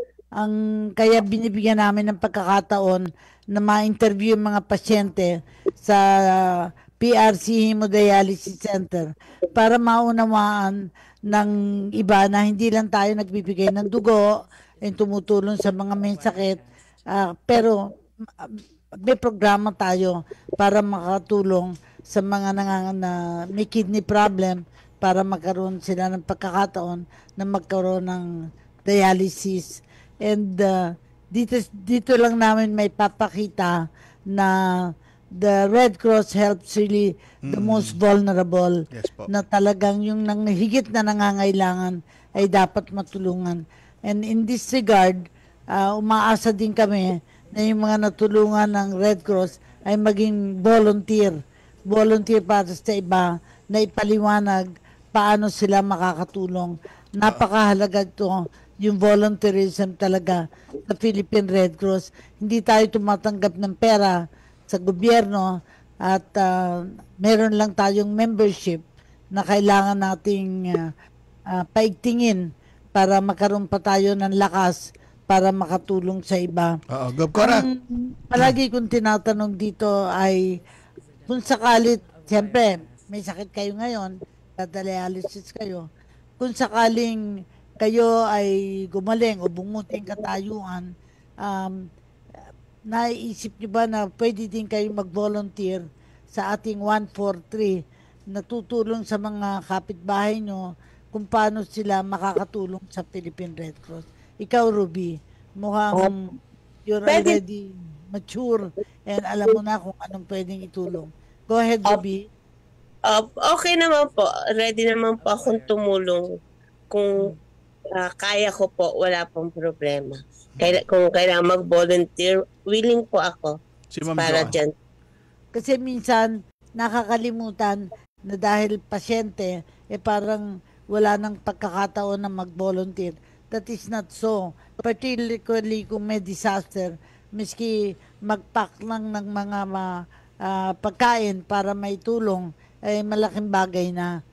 kaya binibigyan namin ng pagkakataon na ma-interview yung mga pasyente sa PRC Hemodialysis Center para maunawaan ng iba na hindi lang tayo nagbibigay ng dugo at tumutulong sa mga may sakit, pero may programa tayo para makatulong sa mga may kidney problem para magkaroon sila ng pagkakataon na magkaroon ng dialysis. And dito lang namin may papakita na the Red Cross helps really the most vulnerable, na talagang yung higit na nangangailangan ay dapat matulungan. And in this regard, umaasa din kami na yung mga natulungan ng Red Cross ay maging volunteer para sa iba, na ipaliwanag paano sila makakatulong. Napakahalaga ito, yung volunteerism talaga sa Philippine Red Cross. Hindi tayo tumatanggap ng pera sa gobyerno at meron lang tayong membership na kailangan nating paigtingin para magkaroon pa tayo ng lakas para makatulong sa iba. Palagi kong tinatanong dito ay kung sakalit, siyempre may sakit kayo ngayon, dialysis kayo, kung sakaling kayo ay gumaling o bumuting katayuan, naiisip niyo ba na pwede din kayo mag-volunteer sa ating 143 na tutulong sa mga kapitbahay nyo kung paano sila makakatulong sa Philippine Red Cross? Ikaw, Ruby, mukhang you're already mature and alam mo na kung anong pwedeng itulong. Go ahead, Ruby. Okay naman po. Ready naman po akong tumulong. Kung kaya ko po, wala pong problema. Kung kailangan mag-volunteer, willing po ako para dyan. Kasi minsan, nakakalimutan na dahil pasyente, parang wala nang pagkakataon na mag-volunteer. That is not so. Particularly kung may disaster, miski mag-pack lang ng mga pagkain para may tulong, ay malaking bagay na.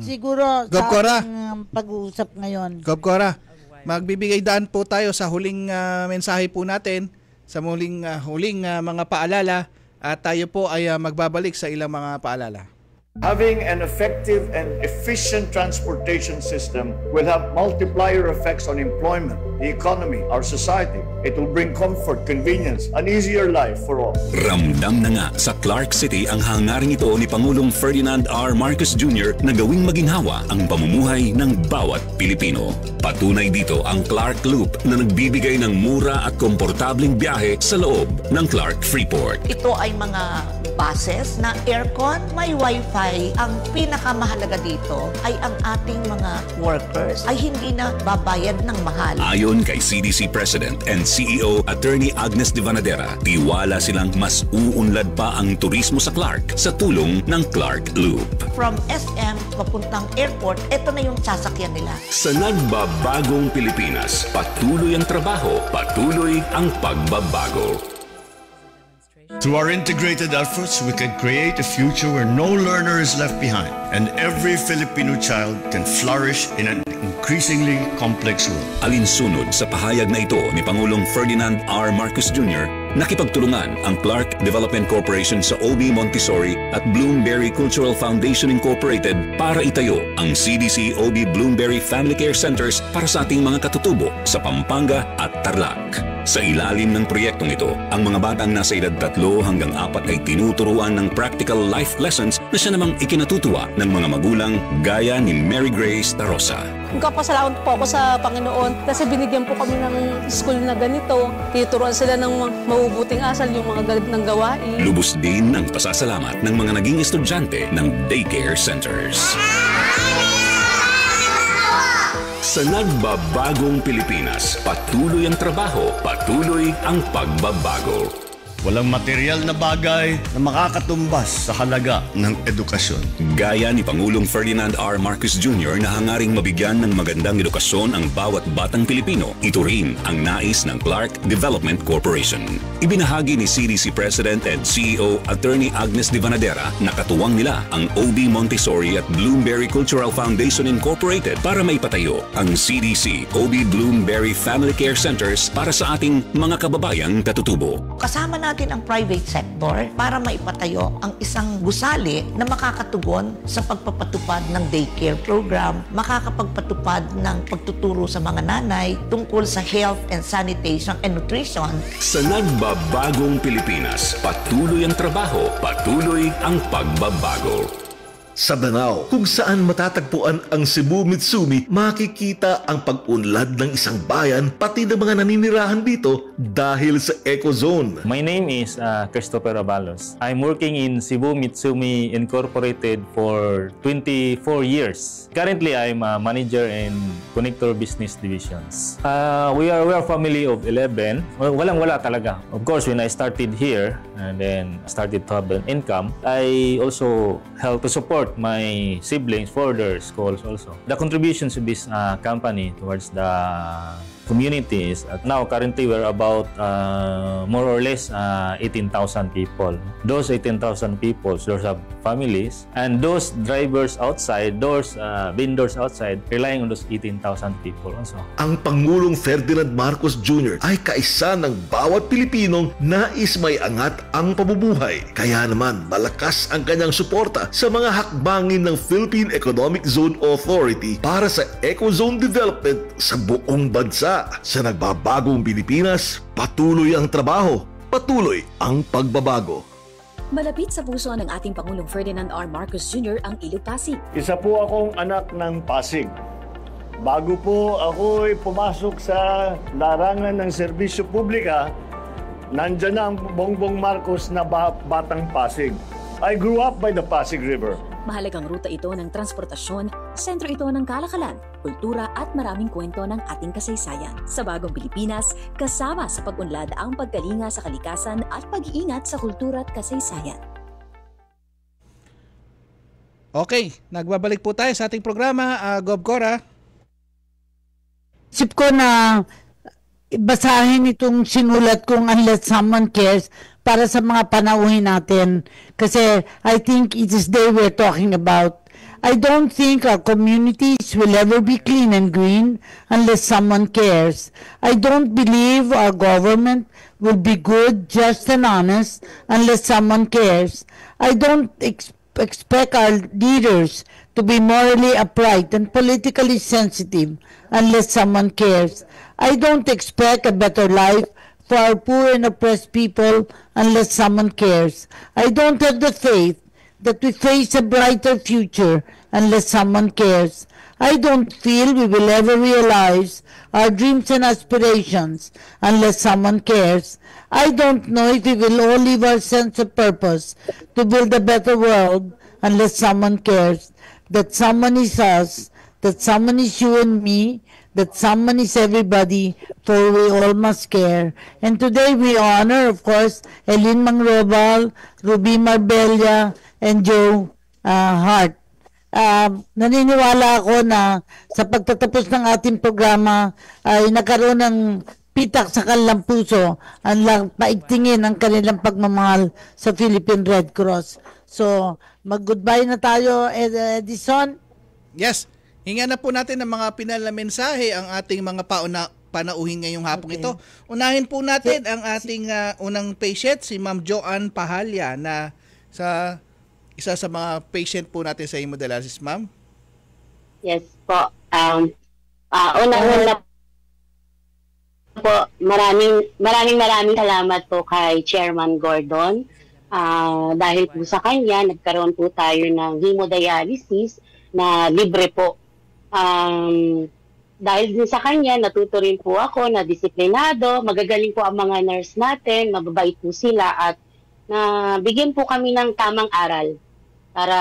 Siguro sa ating pag-uusap ngayon. Gob Cora, magbibigay daan po tayo sa huling mensahe po natin, sa huling mga paalala, at tayo po ay magbabalik sa ilang mga paalala. Having an effective and efficient transportation system will have multiplier effects on employment, the economy, our society. It will bring comfort, convenience, an easier life for all. Ramdam na nga sa Clark City ang hangaring ito ni Pangulong Ferdinand R. Marcos Jr. na gawing maginhawa ang pamumuhay ng bawat Pilipino. Patunay dito ang Clark Loop na nagbibigay ng mura at komportableng biyahe sa loob ng Clark Freeport. Ito ay mga buses na aircon, may wifi. Ang pinakamahalaga dito ay ang ating mga workers ay hindi na babayad ng mahal. Ayon kay CDC President and CEO Attorney Agnes de Vanadera, tiwala silang mas uunlad pa ang turismo sa Clark sa tulong ng Clark Loop. From SM papuntang airport, ito na yung sasakyan nila. Sa nagbabagong Pilipinas, patuloy ang trabaho, patuloy ang pagbabago. Through our integrated efforts, we can create a future where no learner is left behind and every Filipino child can flourish in an increasingly complex world. Alinsunod sa pahayag na ito ni Pangulong Ferdinand R. Marcos Jr., nakipagtulungan ang Clark Development Corporation sa OB Montessori at Bloomberry Cultural Foundation Incorporated para itayo ang CDC OB Bloomberry Family Care Centers para sa ating mga katutubo sa Pampanga at Tarlac. Sa ilalim ng proyektong ito, ang mga batang nasa edad 3 hanggang 4 ay tinuturuan ng practical life lessons na siya namang ikinatutuwa ng mga magulang gaya ni Mary Grace Tarosa. Nagpapasalamat po ako sa Panginoon kasi binigyan po kami ng school na ganito. Tinuturuan sila ng mabubuting asal, yung mga galit ng gawain. Lubos din ang pasasalamat ng mga naging estudyante ng daycare centers. Sa nagbabagong Pilipinas, patuloy ang trabaho, patuloy ang pagbabago. Walang material na bagay na makakatumbas sa halaga ng edukasyon. Gaya ni Pangulong Ferdinand R. Marcos Jr. na hangaring mabigyan ng magandang edukasyon ang bawat batang Pilipino, ito rin ang nais ng Clark Development Corporation. Ibinahagi ni CDC President and CEO Attorney Agnes de Vanadera na katuwang nila ang OB Montessori at Bloomberry Cultural Foundation Incorporated para maipatayo ang CDC OB Bloomberry Family Care Centers para sa ating mga kababayang katutubo. Kasama natin ang private sector para maipatayo ang isang gusali na makakatugon sa pagpapatupad ng daycare program, makakapagpatupad ng pagtuturo sa mga nanay tungkol sa health and sanitation and nutrition. Sa nagbabagong Pilipinas, patuloy ang trabaho, patuloy ang pagbabago. sa Danao, kung saan matatagpuan ang Cebu Mitsumi, makikita ang pag-unlad ng isang bayan pati ng mga naninirahan dito dahil sa Ecozone. My name is Christopher Abalos. I'm working in Cebu Mitsumi Incorporated for 24 years. Currently, I'm a manager in Connector Business Divisions. We are a family of 11. Walang-wala talaga. Of course, when I started here and then started to have an income, I also help to support my siblings for their schools also. The contributions of this company towards the communities. Now, currently, we're about more or less 18,000 people. Those 18,000 people, those have families, and those drivers outside, those vendors outside, relying on those 18,000 people also. Ang Pangulong Ferdinand Marcos Jr. ay kaisa ng bawat Pilipinong nais may angat ang pabubuhay. Kaya naman, malakas ang kanyang suporta sa mga hakbangin ng Philippine Economic Zone Authority para sa Ecozone Development sa buong bansa. Sa nagbabagong Pilipinas, patuloy ang trabaho, patuloy ang pagbabago. Malapit sa puso ng ating Pangulong Ferdinand R. Marcos Jr. ang Ilog Pasig. Isa po akong anak ng Pasig. Bago po ako'y pumasok sa larangan ng serbisyo publika, nandyan na ang Bongbong Marcos na batang Pasig. I grew up by the Pasig River. Mahalagang ruta ito ng transportasyon, sentro ito ng kalakalan, kultura at maraming kwento ng ating kasaysayan. Sa bagong Pilipinas, kasama sa pag-unlad ang pagkalinga sa kalikasan at pag-iingat sa kultura at kasaysayan. Okay, nagbabalik po tayo sa ating programa, Gob Cora. Isip ko na basahin itong sinulat kong Unless Someone Cares para sa mga panauhin natin kasi I think it is they we're talking about. I don't think our communities will ever be clean and green unless someone cares. I don't believe our government will be good, just and honest unless someone cares. I don't expect our leaders to be morally upright and politically sensitive unless someone cares. I don't expect a better life for our poor and oppressed people unless someone cares. I don't have the faith that we face a brighter future unless someone cares. I don't feel we will ever realize our dreams and aspirations unless someone cares. I don't know if we will all live our sense of purpose to build a better world unless someone cares. That someone is us, that someone is you and me, that someone is everybody, for we all must care. And today we honor, of course, Eileen Mangrobal, Ruby Marbella, and Joe Hart. Naniniwala ako na sa pagtatapos ng ating programa ay nagkaroon ng pitak sa kanilang puso ang paigtingin ang kanilang pagmamahal sa Philippine Red Cross. So, mag-goodbye na tayo, Edison. Yes. Hinga na po natin ng mga pinal na mensahe ang ating mga panauhin ngayong hapong ito. Unahin po natin ang ating unang patient, si Ma'am Joanne Pahalya, na isa sa mga patient po natin sa hemodialysis, Ma'am. Yes po. Unang-una po, maraming salamat po kay Chairman Gordon. Dahil po sa kanya, nagkaroon po tayo ng hemodialysis na libre po. Dahil din sa kanya, natuto rin po ako na disiplinado, magagaling po ang mga nurse natin, mababait po sila at bigyan po kami ng tamang aral para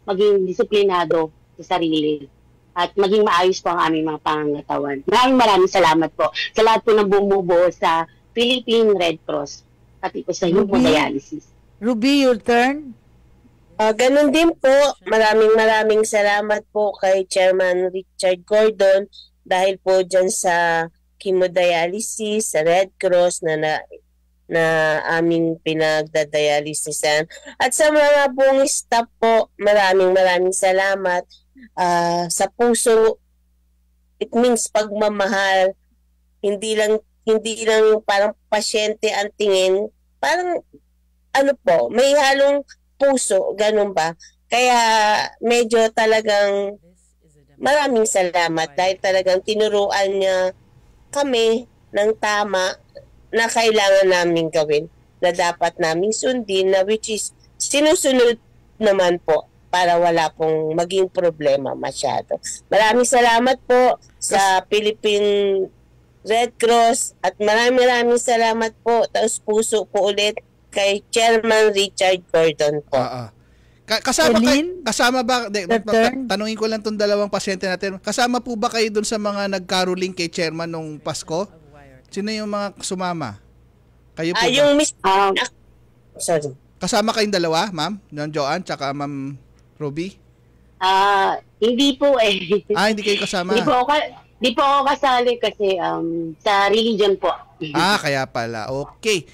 maging disiplinado sa sarili at maging maayos po ang aming mga pangangatawan. Maraming salamat po sa lahat po ng bumubuo sa Philippine Red Cross pati po sa hemodialysis. Ruby, your turn. Ganun din po, maraming salamat po kay Chairman Richard Gordon dahil po dyan sa hemodialysis, sa Red Cross na aming pinagdadialysisan. At sa mga buong staff po, maraming salamat sa puso. It means pagmamahal, hindi lang parang pasyente ang tingin, parang may halong puso, ganun ba? Kaya medyo talagang maraming salamat dahil talagang tinuruan niya kami ng tama na kailangan namin gawin, na dapat namin sundin, na which is sinusunod naman po. para wala pong maging problema masyado. Maraming salamat po sa Philippine Red Cross at maraming salamat po, taos puso po ulit kay Chairman Richard Gordon po. Kasama ba, tanungin ko lang tong dalawang pasyente natin, kasama po ba kayo dun sa mga nagkaroling kay Chairman nung Pasko? Sino yung mga sumama? Kayo po yung Miss... sorry. Kasama kayong dalawa, ma'am? Yung Joanne, tsaka ma'am Ruby? Hindi po eh. Hindi kayo kasama? Hindi po ako kasali kasi sa religion po. Kaya pala. Okay.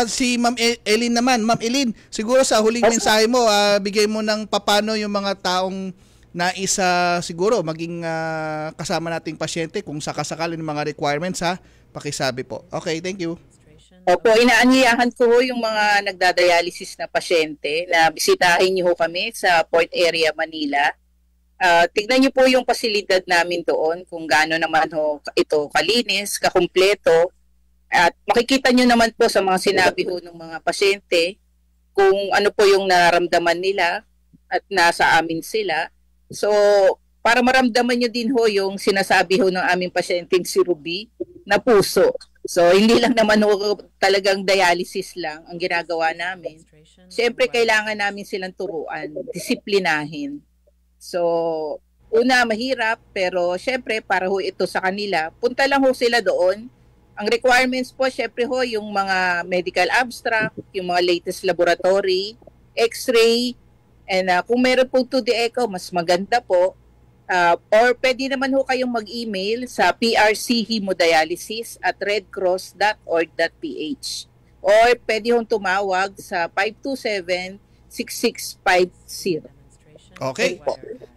Si Ma'am Elin naman. Ma'am Elin, siguro sa huling mensahe mo, bigay mo ng papano yung mga taong naisa siguro maging kasama nating pasyente kung sakasakali ng mga requirements, ha? Pakisabi po. Okay, thank you. Opo, inaanyayahan ko yung mga nagdadialysis na pasyente na bisitahin niyo kami sa Port Area, Manila. Tignan niyo po yung pasilidad namin doon kung gaano naman ito kalinis, kakumpleto. At makikita niyo naman po sa mga sinabi ng mga pasyente kung ano po yung nararamdaman nila at nasa amin sila. So, para maramdaman nyo din yung sinasabi ng aming pasyenteng si Ruby na puso. So, hindi lang naman talagang dialysis lang ang ginagawa namin. Siyempre, kailangan namin silang turuan, disiplinahin. So, una, mahirap, pero siyempre, para ito sa kanila, punta lang sila doon. Ang requirements po, siyempre yung mga medical abstract, yung mga latest laboratory, x-ray, and kung meron po 2D echo, mas maganda po. Or pwede naman kayong mag-email sa prchemodialysis@redcross.org.ph or pwede tumawag sa 527-6650. Okay.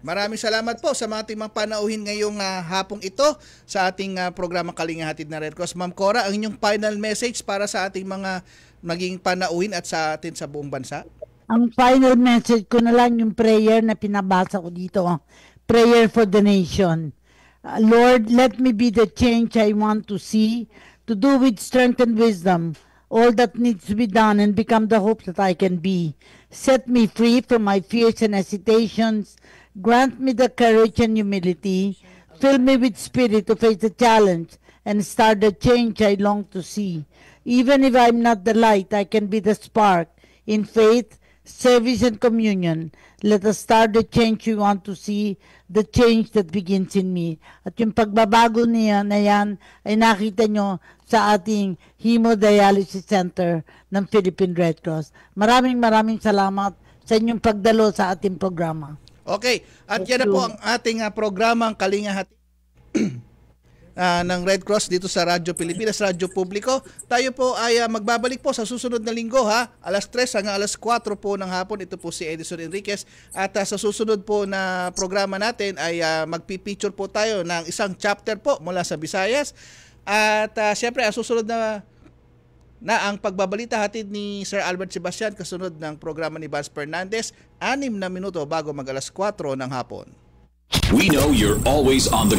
Maraming salamat po sa mga ating mga panauhin ngayong hapong ito sa ating programang Kalinga Hatid na Red Cross. Ma'am Cora, ang inyong final message para sa ating mga maging panauhin at sa atin sa buong bansa? Ang final message ko na lang yung prayer na pinabasa ko dito. Prayer for the nation. Lord, let me be the change I want to see, to do with strength and wisdom all that needs to be done and become the hope that I can be. Set me free from my fears and hesitations. Grant me the courage and humility. Fill me with spirit to face the challenge and start the change I long to see. Even if I'm not the light, I can be the spark in faith, service, and communion. Let us start the change we want to see, the change that begins in me. At yung pagbabago niya na yan ay nakita nyo sa ating Hemodialysis Center ng Philippine Red Cross. Maraming salamat sa inyong pagdalo sa ating programa. Okay, at yan na po ang ating programang Kalinga Hatid ng Red Cross dito sa Radyo Pilipinas, Radyo Publiko. Tayo po ay magbabalik po sa susunod na linggo, alas 3 hanggang alas 4 po ng hapon. Ito po si Edison Enriquez at sa susunod po na programa natin ay magpipicture po tayo ng isang chapter po mula sa Visayas. At siyempre ang susunod na ang pagbabalita hatid ni Sir Albert Sebastian kasunod ng programa ni Vance Fernandez, 6 na minuto bago mag alas 4 ng hapon. We know you're always on the